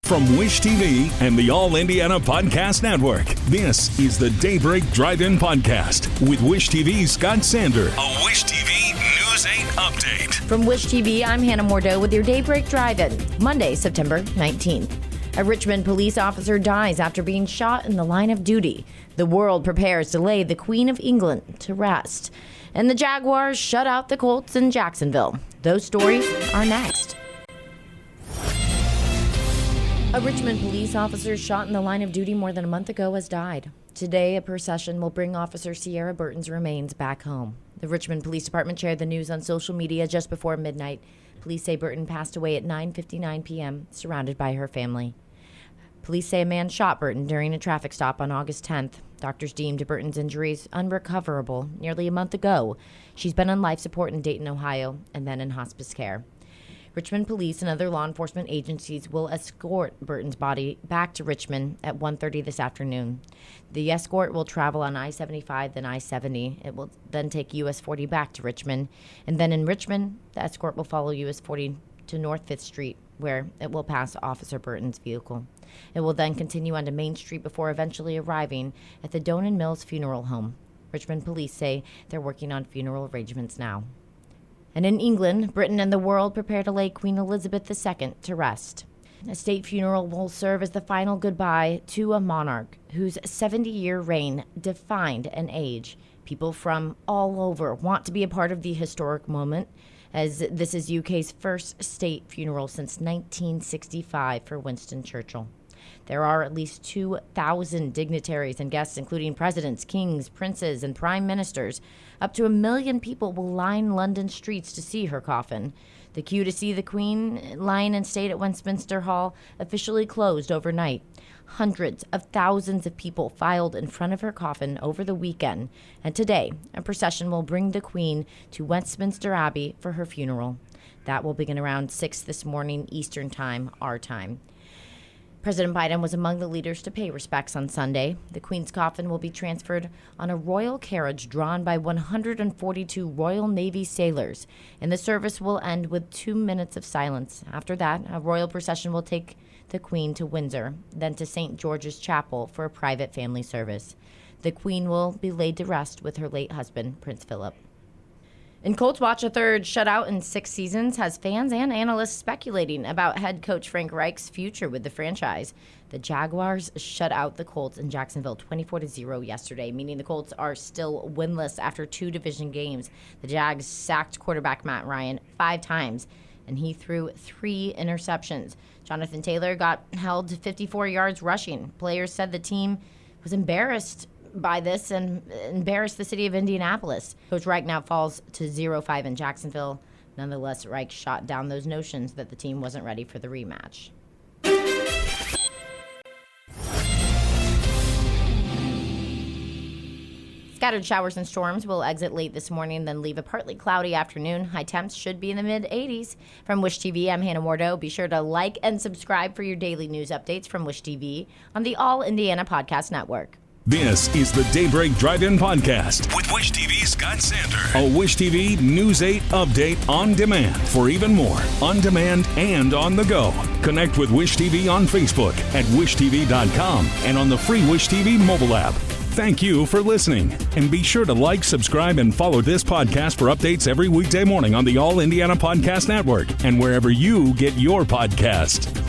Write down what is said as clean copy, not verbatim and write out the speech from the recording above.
From Wish TV and the All Indiana Podcast Network, this is the Daybreak Drive-In Podcast with Wish TV's Scott Sander. A Wish TV News 8 update. From Wish TV, I'm Hannah Mordeaux with your Daybreak Drive-In, Monday, September 19th. A Richmond police officer dies after being shot in the line of duty. The world prepares to lay the Queen of England to rest. And the Jaguars shut out the Colts in Jacksonville. Those stories are next. A Richmond police officer shot in the line of duty more than a month ago has died. Today, a procession will bring Officer Seara Burton's remains back home. The Richmond Police Department shared the news on social media just before midnight. Police say Burton passed away at 9:59 p.m., surrounded by her family. Police say a man shot Burton during a traffic stop on August 10th. Doctors deemed Burton's injuries unrecoverable nearly a month ago. She's been on life support in Dayton, Ohio, and then in hospice care. Richmond Police and other law enforcement agencies will escort Burton's body back to Richmond at 1:30 this afternoon. The escort will travel on I-75, then I-70. It will then take US 40 back to Richmond. And then in Richmond, the escort will follow US 40 to North 5th Street, where it will pass Officer Burton's vehicle. It will then continue onto Main Street before eventually arriving at the Donan Mills Funeral Home. Richmond Police say they're working on funeral arrangements now. And in England, Britain and the world prepare to lay Queen Elizabeth II to rest. A state funeral will serve as the final goodbye to a monarch whose 70-year reign defined an age. People from all over want to be a part of the historic moment, as this is UK's first state funeral since 1965 for Winston Churchill. There are at least 2,000 dignitaries and guests, including presidents, kings, princes, and prime ministers. Up to 1 million people will line London streets to see her coffin. The queue to see the Queen line and stayed at Westminster Hall officially closed overnight. Hundreds of thousands of people filed in front of her coffin over the weekend, and today a procession will bring the Queen to Westminster Abbey for her funeral. That will begin around 6 this morning Eastern Time, our time. President Biden was among the leaders to pay respects on Sunday. The Queen's coffin will be transferred on a royal carriage drawn by 142 Royal Navy sailors, and the service will end with 2 minutes of silence. After that, a royal procession will take the Queen to Windsor, then to St. George's Chapel for a private family service. The Queen will be laid to rest with her late husband, Prince Philip. In Colts Watch, a third shutout in 6 seasons has fans and analysts speculating about head coach Frank Reich's future with the franchise. The Jaguars shut out the Colts in Jacksonville 24-0 yesterday, meaning the Colts are still winless after 2 division games. The Jags sacked quarterback Matt Ryan 5 times, and he threw 3 interceptions. Jonathan Taylor got held to 54 yards rushing. Players said the team was embarrassed by this and embarrassed the city of Indianapolis. Coach Reich now falls to 0-5 in Jacksonville. Nonetheless, Reich shot down those notions that the team wasn't ready for the rematch. Scattered showers and storms will exit late this morning, then leave a partly cloudy afternoon. High temps should be in the mid-80s. From Wish TV, I'm Hannah Mordeaux. Be sure to like and subscribe for your daily news updates from Wish TV on the All Indiana Podcast Network. This is the Daybreak Drive-In Podcast with Wish TV's Scott Sander. A Wish TV News 8 update on demand. For even more, on demand and on the go. Connect with Wish TV on Facebook at wishtv.com and on the free Wish TV mobile app. Thank you for listening. And be sure to like, subscribe, and follow this podcast for updates every weekday morning on the All Indiana Podcast Network and wherever you get your podcast.